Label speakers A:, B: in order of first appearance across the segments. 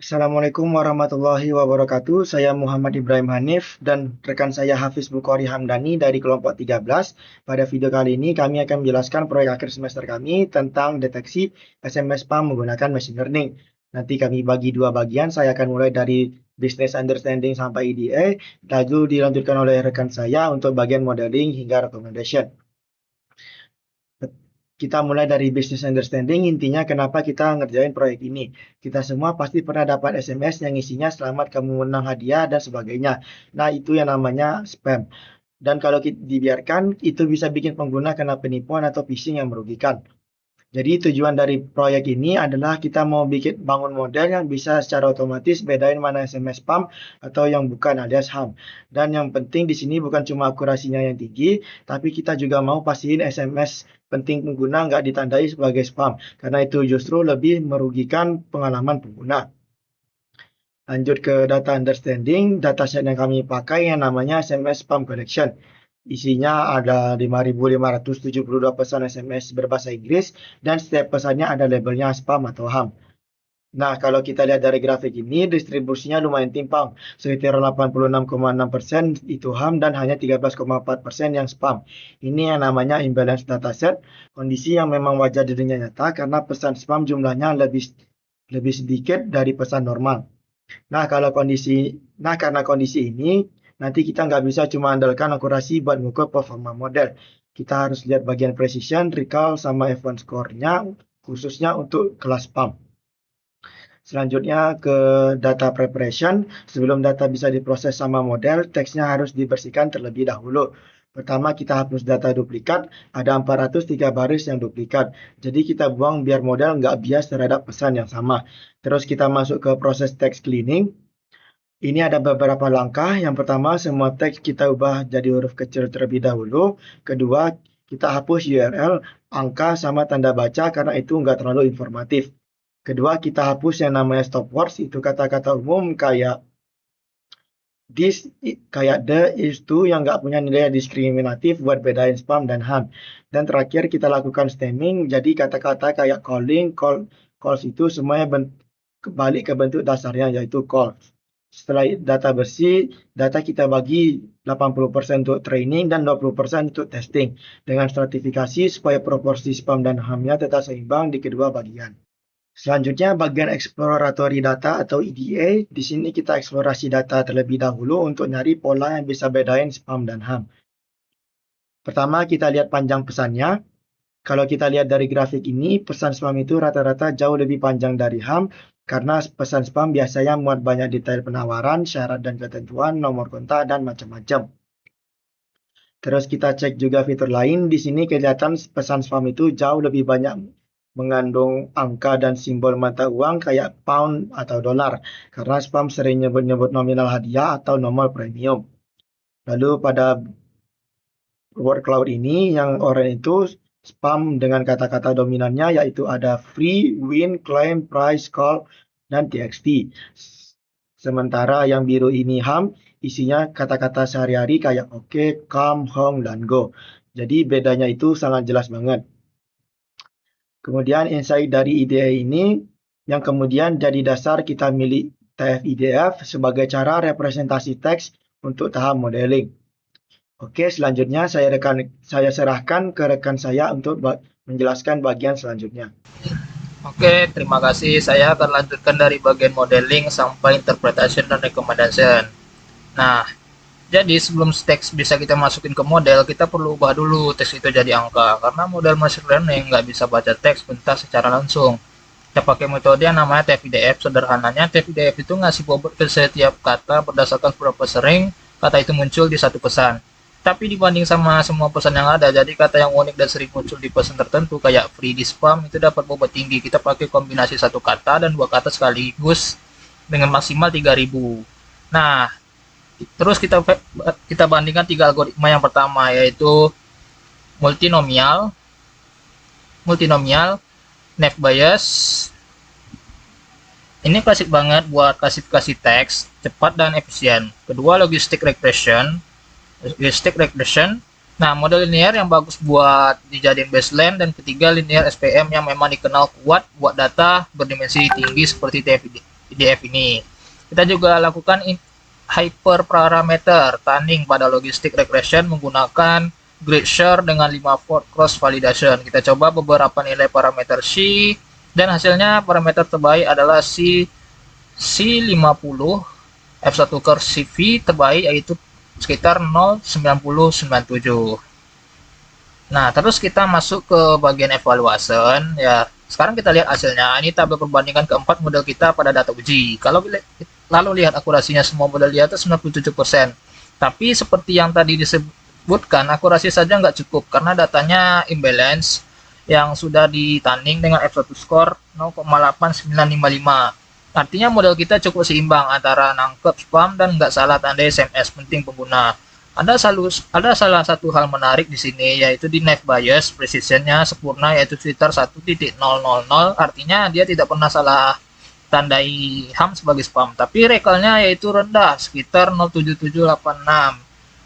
A: Assalamualaikum warahmatullahi wabarakatuh. Saya Muhammad Ibrahim Hanif dan rekan saya Hafiz Bukhari Hamdani dari kelompok 13. Pada video kali ini kami akan menjelaskan proyek akhir semester kami tentang deteksi SMS spam menggunakan machine learning. Nanti kami bagi dua bagian, saya akan mulai dari business understanding sampai EDA, lalu dilanjutkan oleh rekan saya untuk bagian modeling hingga recommendation. Kita mulai dari business understanding, intinya kenapa kita ngerjain proyek ini. Kita semua pasti pernah dapat SMS yang isinya selamat kamu menang hadiah dan sebagainya. Nah, itu yang namanya spam. Dan kalau dibiarkan, itu bisa bikin pengguna kena penipuan atau phishing yang merugikan. Jadi tujuan dari proyek ini adalah kita mau bangun model yang bisa secara otomatis bedain mana SMS spam atau yang bukan alias HAM. Dan yang penting di sini bukan cuma akurasinya yang tinggi, tapi kita juga mau pastiin SMS penting pengguna nggak ditandai sebagai spam, karena itu justru lebih merugikan pengalaman pengguna. Lanjut ke data understanding, dataset yang kami pakai yang namanya SMS spam collection. Isinya ada 5.572 pesan SMS berbahasa Inggris dan setiap pesannya ada labelnya spam atau HAM. Nah, kalau kita lihat dari grafik ini, distribusinya lumayan timpang. Sekitar 86,6% itu HAM dan hanya 13,4% yang spam. Ini yang namanya imbalance dataset, kondisi yang memang wajar di dunia nyata karena pesan spam jumlahnya lebih sedikit dari pesan normal. Karena kondisi ini, nanti kita nggak bisa cuma andalkan akurasi buat mengukur performa model. Kita harus lihat bagian precision, recall, sama F1 score-nya, khususnya untuk kelas spam. Selanjutnya ke data preparation. Sebelum data bisa diproses sama model, teksnya harus dibersihkan terlebih dahulu. Pertama kita hapus data duplikat, ada 403 baris yang duplikat. Jadi kita buang biar model nggak bias terhadap pesan yang sama. Terus kita masuk ke proses text cleaning. Ini ada beberapa langkah. Yang pertama, semua teks kita ubah jadi huruf kecil terlebih dahulu. Kedua, kita hapus URL, angka, sama tanda baca karena itu nggak terlalu informatif. Kedua, kita hapus yang namanya stop words, itu kata-kata umum kayak this, kayak the, is to, yang nggak punya nilai diskriminatif buat bedain spam dan HAM. Dan terakhir, kita lakukan stemming, jadi kata-kata kayak calling, calls itu semuanya balik ke bentuk dasarnya, yaitu calls. Setelah data bersih, data kita bagi 80% untuk training dan 20% untuk testing. Dengan stratifikasi supaya proporsi spam dan HAM-nya tetap seimbang di kedua bagian. Selanjutnya bagian exploratory data atau EDA. Di sini kita eksplorasi data terlebih dahulu untuk nyari pola yang bisa bedain spam dan HAM. Pertama kita lihat panjang pesannya. Kalau kita lihat dari grafik ini, pesan spam itu rata-rata jauh lebih panjang dari HAM karena pesan spam biasanya muat banyak detail penawaran, syarat dan ketentuan, nomor kontak, dan macam-macam. Terus kita cek juga fitur lain. Di sini kelihatan pesan spam itu jauh lebih banyak mengandung angka dan simbol mata uang kayak pound atau dolar, karena spam sering nyebut-nyebut nominal hadiah atau nomor premium. Lalu pada word cloud ini yang oranye itu spam dengan kata-kata dominannya yaitu ada free, win, claim, price, call, dan txt. Sementara yang biru ini HAM, isinya kata-kata sehari-hari kayak oke, come, home, dan go. Jadi bedanya itu sangat jelas banget. Kemudian insight dari IDE ini yang kemudian jadi dasar kita milih TF-IDF sebagai cara representasi teks untuk tahap modeling. Oke, selanjutnya saya serahkan ke rekan saya untuk menjelaskan bagian selanjutnya.
B: Oke, terima kasih. Saya akan lanjutkan dari bagian modeling sampai interpretation dan recommendation. Nah, jadi sebelum teks bisa kita masukin ke model, kita perlu ubah dulu teks itu jadi angka. Karena model machine learning nggak bisa baca teks mentah secara langsung. Kita pakai metode yang namanya TF-IDF. Sederhananya, TF-IDF itu ngasih bobot ke setiap kata berdasarkan berapa sering kata itu muncul di satu pesan. Tapi dibanding sama semua pesan yang ada, jadi kata yang unik dan sering muncul di pesan tertentu kayak free di spam itu dapat bobot tinggi. Kita pakai kombinasi satu kata dan dua kata sekaligus dengan maksimal 3000. Nah, terus kita bandingkan tiga algoritma. Yang pertama yaitu multinomial, naive Bayes. Ini klasik banget buat klasifikasi teks, cepat dan efisien. Kedua, logistic regression. Nah, model linear yang bagus buat dijadiin baseline. Dan ketiga, linear SPM yang memang dikenal kuat buat data berdimensi tinggi seperti PDF ini. Kita juga lakukan hyperparameter tunning pada logistic regression menggunakan grid share dengan 5 port cross validation. Kita coba beberapa nilai parameter C dan hasilnya parameter terbaik adalah C50 F1 curve CV terbaik, yaitu sekitar 0,9097. Nah, terus kita masuk ke bagian evaluation ya. Sekarang kita lihat hasilnya. Ini tabel perbandingan keempat model kita pada data uji. Kalau lalu lihat akurasinya, semua model di atas 97%. Tapi seperti yang tadi disebutkan, akurasi saja nggak cukup karena datanya imbalance yang sudah ditanding dengan F1 score 0,8955. Artinya model kita cukup seimbang antara nangkep spam dan nggak salah tanda SMS penting pengguna. Ada salah satu hal menarik di sini, yaitu di knife bias precisionnya sempurna, yaitu sekitar 1.000, artinya dia tidak pernah salah tandai ham sebagai spam, tapi recall-nya yaitu rendah sekitar 0,7786,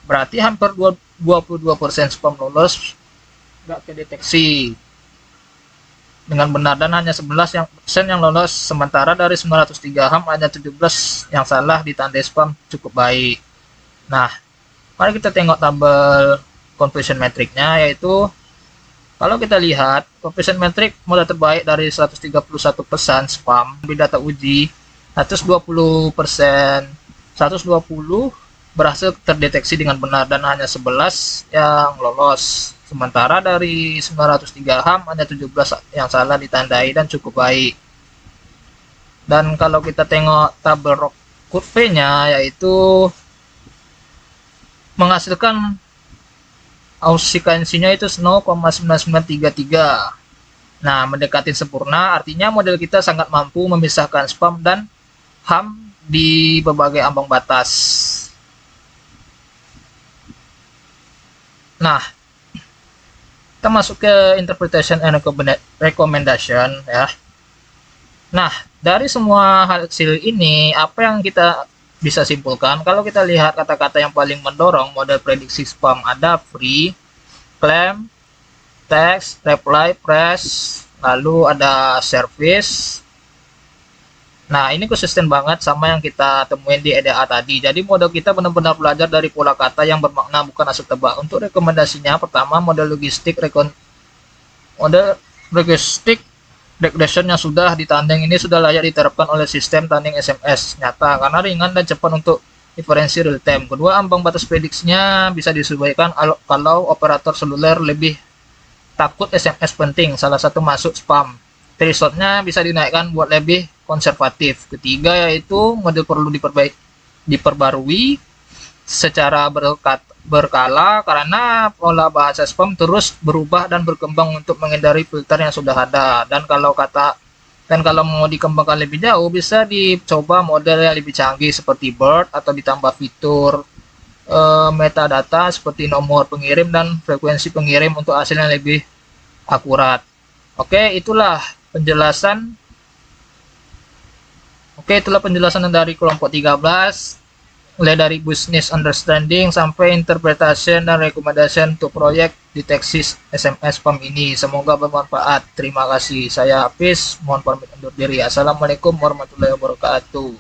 B: berarti hampir 22% spam lolos nggak kedeteksi dengan benar, dan hanya 11% yang lolos, sementara dari 903 ham hanya 17 yang salah ditandai spam cukup baik. Nah, mari kita tengok tabel conversion metricnya, yaitu kalau kita lihat conversion metric modal terbaik dari 131 pesan spam di data uji, 120% 120 berhasil terdeteksi dengan benar dan hanya 11 yang lolos, sementara dari 903 ham hanya 17 yang salah ditandai dan cukup baik. Dan kalau kita tengok tabel ROC curve-nya, yaitu menghasilkan ausikansinya itu 0,9933. Nah, mendekati sempurna, artinya model kita sangat mampu memisahkan spam dan ham di berbagai ambang batas. Nah, kita masuk ke interpretation and recommendation ya. Nah, dari semua hasil ini, apa yang kita bisa simpulkan? Kalau kita lihat kata-kata yang paling mendorong model prediksi spam, ada free, claim, text, reply, press, lalu ada service. Nah, ini konsisten banget sama yang kita temuin di EDA tadi. Jadi model kita benar-benar belajar dari pola kata yang bermakna, bukan asal tebak. Untuk rekomendasinya, pertama model logistik regression yang sudah ditanding ini sudah layak diterapkan oleh sistem tanding SMS nyata karena ringan dan cepat untuk inferensi real time. Kedua, ambang batas prediksinya bisa disesuaikan kalau operator seluler lebih takut SMS penting, salah satu masuk spam. Thresholdnya bisa dinaikkan buat lebih konservatif. Ketiga, yaitu model perlu diperbarui secara berkala karena pola bahasa spam terus berubah dan berkembang untuk menghindari filter yang sudah ada. Dan kalau mau dikembangkan lebih jauh, bisa dicoba model yang lebih canggih seperti BERT atau ditambah fitur metadata seperti nomor pengirim dan frekuensi pengirim untuk hasil yang lebih akurat. Oke, itulah penjelasan dari kelompok 13, mulai dari business understanding sampai interpretation dan recommendation untuk proyek deteksi SMS spam ini. Semoga bermanfaat. Terima kasih. Saya Hafiz, mohon pamit undur diri. Assalamualaikum warahmatullahi wabarakatuh.